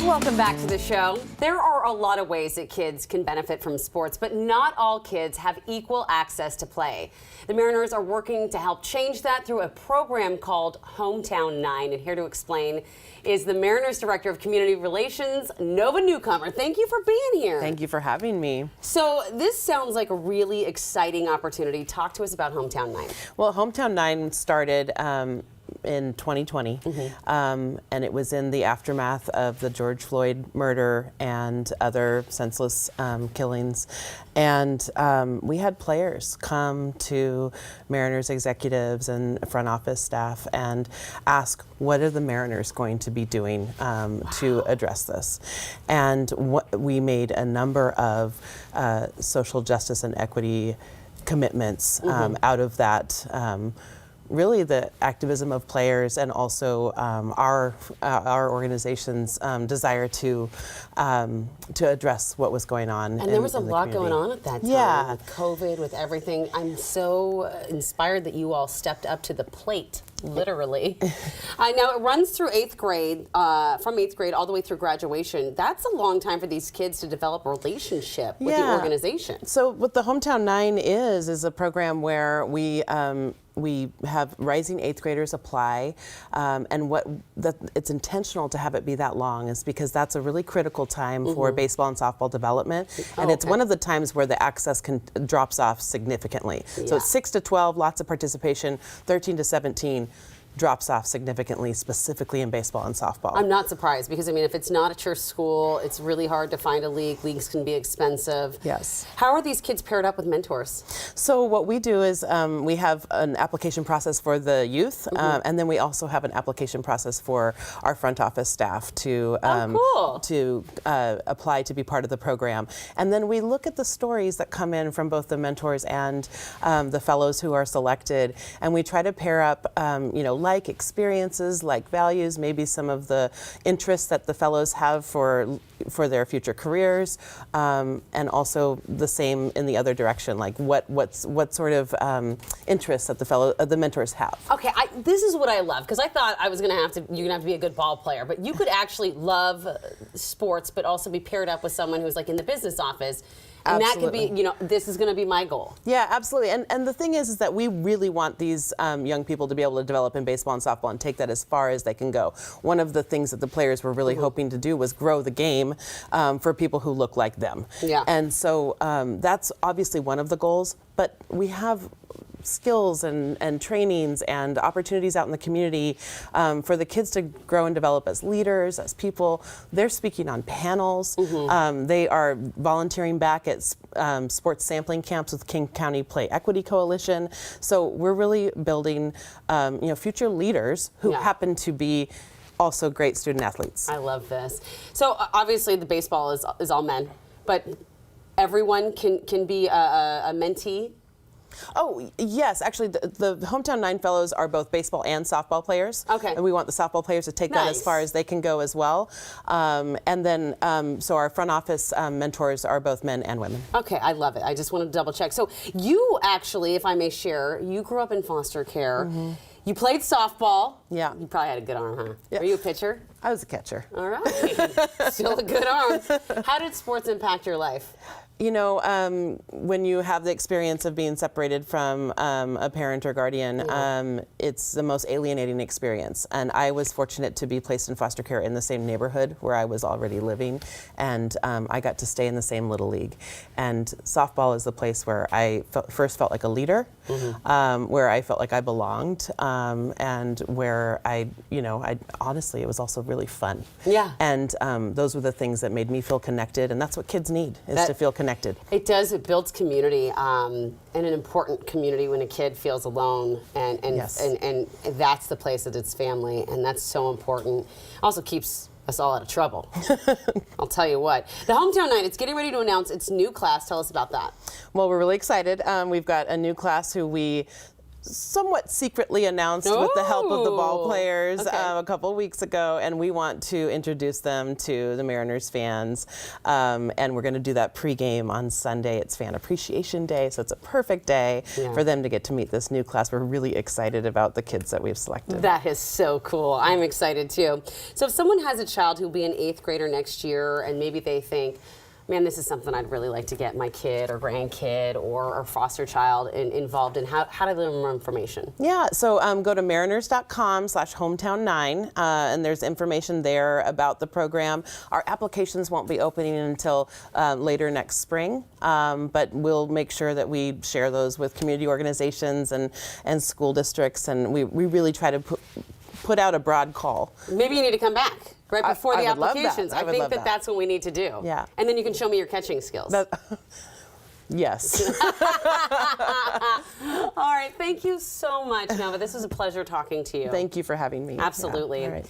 Welcome back to the show. There are a lot of ways that kids can benefit from sports, but not all kids have equal access to play. The Mariners are working to help change that through a program called Hometown 9. And here to explain is the Mariners Director of Community Relations, Nova Newcomer. Thank you for being here. Thank you for having me. So this sounds like a really exciting opportunity. Talk to us about Hometown 9. Well, Hometown 9 started in 2020, and it was in the aftermath of the George Floyd murder and other senseless killings. And we had players come to Mariners executives and front office staff and ask, what are the Mariners going to be doing to address this? And we made a number of social justice and equity commitments out of that. Really the activism of players and also our organization's desire to address what was going on. And there was a lot going on at that time. Yeah. With COVID, with everything. I'm so inspired that you all stepped up to the plate, literally. Now it runs through 8th grade, from 8th grade all the way through graduation. That's a long time for these kids to develop a relationship with the organization. So what the Hometown 9 is a program where we have rising 8th graders apply, and it's intentional to have it be that long is because that's a really critical time for baseball and softball development, and it's one of the times where the access drops off significantly. So it's 6 to 12, lots of participation, 13 to 17. Drops off significantly, specifically in baseball and softball. I'm not surprised because, I mean, if it's not at your school, it's really hard to find a league. Leagues can be expensive. Yes. How are these kids paired up with mentors? So what we do is we have an application process for the youth, and then we also have an application process for our front office staff to apply to be part of the program. And then we look at the stories that come in from both the mentors and the fellows who are selected, and we try to pair up, like experiences, like values, maybe some of the interests that the fellows have for their future careers, and also the same in the other direction, like what sort of interests that the mentors have. Okay, this is what I love, because I thought you're gonna have to be a good ball player, but you could actually love sports, but also be paired up with someone who's like in the business office. And Absolutely. that could be, this is going to be my goal. Yeah, absolutely. And the thing is that we really want these young people to be able to develop in baseball and softball and take that as far as they can go. One of the things that the players were really hoping to do was grow the game for people who look like them. Yeah. And so that's obviously one of the goals, but we have skills and trainings and opportunities out in the community for the kids to grow and develop as leaders, as people. They're speaking on panels. They are volunteering back at sports sampling camps with King County Play Equity Coalition. So we're really building future leaders who happen to be also great student athletes. I love this. So obviously the baseball is all men, but everyone can be a mentee. Oh, yes. Actually, the Hometown 9 fellows are both baseball and softball players. Okay. And we want the softball players to take that as far as they can go as well. And then, so our front office mentors are both men and women. Okay, I love it. I just wanted to double check. So you actually, if I may share, you grew up in foster care. You played softball. Yeah. You probably had a good arm, huh? Yeah. Were you a pitcher? I was a catcher. All right. Still a good arm. How did sports impact your life? When you have the experience of being separated from a parent or guardian, it's the most alienating experience. And I was fortunate to be placed in foster care in the same neighborhood where I was already living, and I got to stay in the same little league. And softball is the place where I first felt like a leader, where I felt like I belonged, and where I honestly, it was also really fun. Yeah. And those were the things that made me feel connected, and that's what kids need, is to feel connected. It does. It builds community, and an important community when a kid feels alone, and that's the place that it's family, and that's so important. Also keeps us all out of trouble. I'll tell you what. The Hometown 9, it's getting ready to announce its new class. Tell us about that. Well, we're really excited. We've got a new class who we somewhat secretly announced with the help of the ball players Okay. a couple weeks ago, and we want to introduce them to the Mariners fans. And we're going to do that pregame on Sunday. It's Fan Appreciation Day, so it's a perfect day for them to get to meet this new class. We're really excited about the kids that we've selected. That is so cool. I'm excited too. So if someone has a child who'll be an 8th grader next year, and maybe they think, man, this is something I'd really like to get my kid or grandkid or foster child involved in. How do they learn more information? Yeah, so go to mariners.com/hometown9, and there's information there about the program. Our applications won't be opening until later next spring, but we'll make sure that we share those with community organizations and school districts, and we really try to put out a broad call. Maybe you need to come back right before the I would love that. applications. I I would think love that that. that's what we need to do. Yeah. And then you can show me your catching skills. Yes. All right. Thank you so much, Nova. This was a pleasure talking to you. Thank you for having me. Absolutely. Yeah. All right.